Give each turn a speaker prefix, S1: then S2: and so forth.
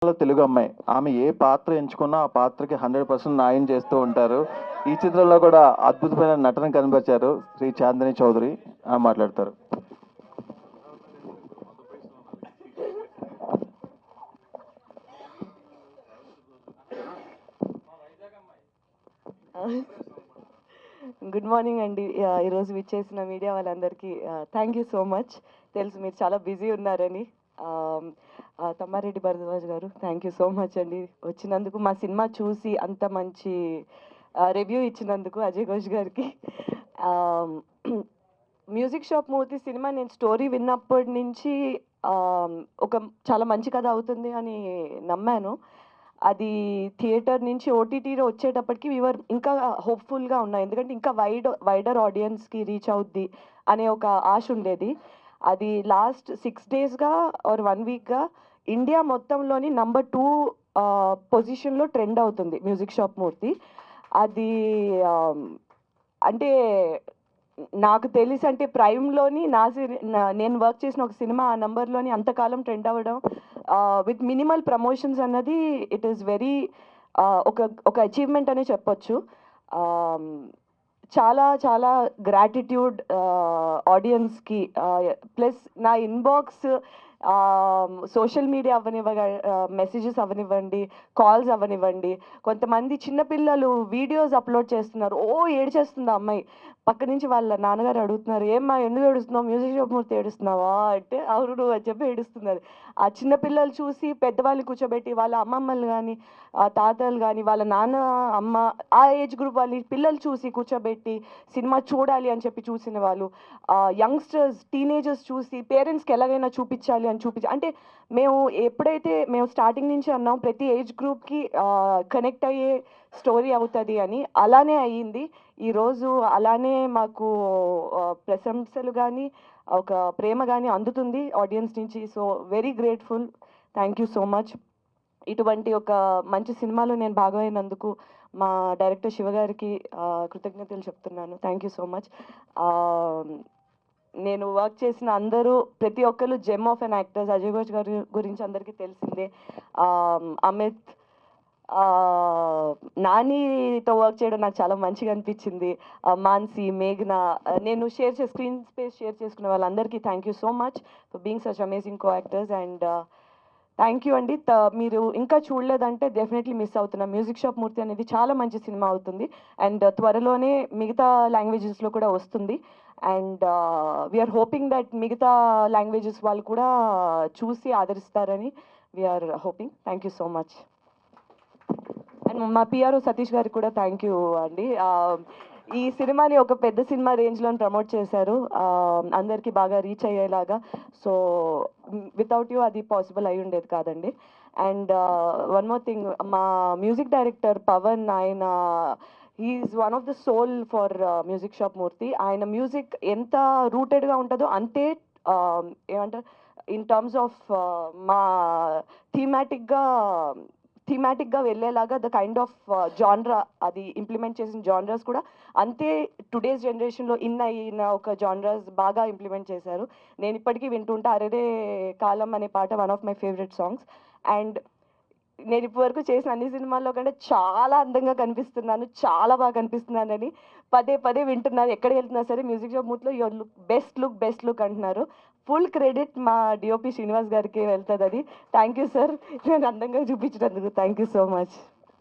S1: తెలుగు అమ్మాయి. ఆమె ఏ పాత్ర ఎంచుకున్నా ఆ పాత్రకి 100% న్యాయం చేస్తూ ఉంటారు. ఈ చిత్రంలో కూడా అద్భుతమైన నటన కనబరిచారు శ్రీ చాందిని చౌదరి. మాట్లాడతారు.
S2: గుడ్ మార్నింగ్ అండి. ఈరోజు విచ్చేసిన మీడియా వాళ్ళందరికీ థ్యాంక్ యూ సో మచ్. తెలుసు మీరు చాలా బిజీ ఉన్నారని. తమ్మారెడ్డి భరద్వాజ్ గారు థ్యాంక్ యూ సో మచ్ అండి వచ్చినందుకు, మా సినిమా చూసి అంత మంచి రివ్యూ ఇచ్చినందుకు అజయ్ ఘోష్ గారికి. మ్యూజిక్ షాప్ మూర్తి సినిమా నేను స్టోరీ విన్నప్పటి నుంచి ఒక చాలా మంచి కథ అవుతుంది అని నమ్మాను. అది థియేటర్ నుంచి ఓటీటీలో వచ్చేటప్పటికి వీవర్ ఇంకా హోప్ఫుల్గా ఉన్నాయి, ఎందుకంటే ఇంకా వైడర్ ఆడియన్స్కి రీచ్ అవుద్ది అనే ఒక ఆశ ఉండేది. అది లాస్ట్ 6 డేస్గా ఆర్ 1 వీక్గా ఇండియా మొత్తంలోని నంబర్ 2 పొజిషన్లో ట్రెండ్ అవుతుంది మ్యూజిక్ షాప్ మూర్తి. అది అంటే నాకు తెలిసి అంటే ప్రైమ్లోని నేను వర్క్ చేసిన ఒక సినిమా ఆ నెంబర్లోని అంతకాలం ట్రెండ్ అవ్వడం విత్ మినిమల్ ప్రమోషన్స్ అన్నది ఇట్ ఈస్ వెరీ ఒక ఒక అచీవ్మెంట్ అనే చెప్పొచ్చు. చాలా చాలా గ్రాటిట్యూడ్ ఆడియన్స్కి. ప్లస్ నా ఇన్బాక్స్ సోషల్ మీడియా మెసేజెస్ అవ్వనివ్వండి, కాల్స్ అవ్వనివ్వండి, కొంతమంది చిన్నపిల్లలు వీడియోస్ అప్లోడ్ చేస్తున్నారు. ఏడ్చేస్తుంది ఆ అమ్మాయి. పక్క నుంచి వాళ్ళ నాన్నగారు అడుగుతున్నారు, ఏమ్మా ఎందుకు ఏడుస్తున్నావు, మ్యూజిక్ షాప్ మూర్తి ఏడుస్తున్నావా అంటే అవును అని చెప్పి ఏడుస్తున్నారు. ఆ చిన్నపిల్లలు చూసి పెద్దవాళ్ళు కూర్చోబెట్టి వాళ్ళ అమ్మమ్మలు కానీ తాతలు కానీ వాళ్ళ నాన్న అమ్మ ఆ ఏజ్ గ్రూప్ వాళ్ళ పిల్లలు చూసి కూర్చోబెట్టి సినిమా చూడాలి అని చెప్పి చూసిన వాళ్ళు, యంగ్స్టర్స్ టీనేజర్స్ చూసి పేరెంట్స్కి ఎలాగైనా చూపించాలి అని అంటే ఎప్పుడైతే మేము స్టార్టింగ్ నుంచి అన్నాం ప్రతి ఏజ్ గ్రూప్కి కనెక్ట్ అయ్యే స్టోరీ అవుతుంది అని, అలానే అయ్యింది. ఈరోజు అలానే మాకు ప్రశంసలు కానీ ఒక ప్రేమ కానీ అందుతుంది ఆడియన్స్ నుంచి. So very grateful, thank you so much. ఇటువంటి ఒక మంచి సినిమాలో నేను భాగమైనందుకు మా డైరెక్టర్ శివగారికి కృతజ్ఞతలు చెప్తున్నాను. Thank you so much. నేను వర్క్ చేసిన అందరూ ప్రతి ఒక్కరు gem of an actors. Ajay Ghosh గారి గురించి అందరికీ తెలిసిందే. అమిత్, నానితో వర్క్ చేయడం నాకు చాలా మంచిగా అనిపించింది. మాన్సీ, మేఘ్న, నేను స్క్రీన్ స్పేస్ షేర్ చేసుకున్న వాళ్ళందరికీ thank you so much for being such amazing co actors. And thank you అండి. మీరు ఇంకా చూడలేదంటే డెఫినెట్లీ మిస్ అవుతున్నాం. మ్యూజిక్ షాప్ మూర్తి అనేది చాలా మంచి సినిమా అవుతుంది అండ్ త్వరలోనే మిగతా లాంగ్వేజెస్లో కూడా వస్తుంది. అండ్ వీఆర్ హోపింగ్ దట్ మిగతా లాంగ్వేజెస్ వాళ్ళు కూడా చూసి ఆదరిస్తారని we're hoping. Thank you so much. And మా పిఆర్ఓ సతీష్ గారికి కూడా థ్యాంక్ యూ అండి. ఈ సినిమాని ఒక పెద్ద సినిమా రేంజ్లో ప్రమోట్ చేశారు, అందరికీ బాగా రీచ్ అయ్యేలాగా. సో వితౌట్ యూ అది పాసిబుల్ అయి ఉండేది కాదండి. అండ్ వన్ మోర్ థింగ్, మా మ్యూజిక్ డైరెక్టర్ పవన్, ఆయన is one of the soul for music shop Murthy. ఆయన మ్యూజిక్ ఎంత రూటెడ్గా ఉంటుందో అంతే ఏమంటారు ఇన్ టర్మ్స్ ఆఫ్ మా థీమాటిక్గా వెళ్ళేలాగా ద కైండ్ ఆఫ్ జాన్రా అది ఇంప్లిమెంట్ చేసిన జాన్రాస్ కూడా అంతే టుడేస్ జనరేషన్లో అయిన ఒక జాన్రాస్ బాగా ఇంప్లిమెంట్ చేశారు. నేను ఇప్పటికీ వింటుంటా అరేరే కాలం అనే పాట one of my favourite songs. And నేను ఇప్పటివరకు చేసిన అన్ని సినిమాల్లో కంటే చాలా అందంగా కనిపిస్తున్నాను, చాలా బాగా కనిపిస్తున్నానని పదే పదే వింటున్నారు. ఎక్కడికి వెళ్తున్నా సరే మ్యూజిక్ షాప్ మూత్లో యువర్ బెస్ట్ లుక్ అంటున్నారు. ఫుల్ క్రెడిట్ మా డిఓపి శ్రీనివాస్ గారికి వెళ్తుంది అది. థ్యాంక్ యూ సార్, నేను అందంగా చూపించినందుకు థ్యాంక్ యూ సో మచ్.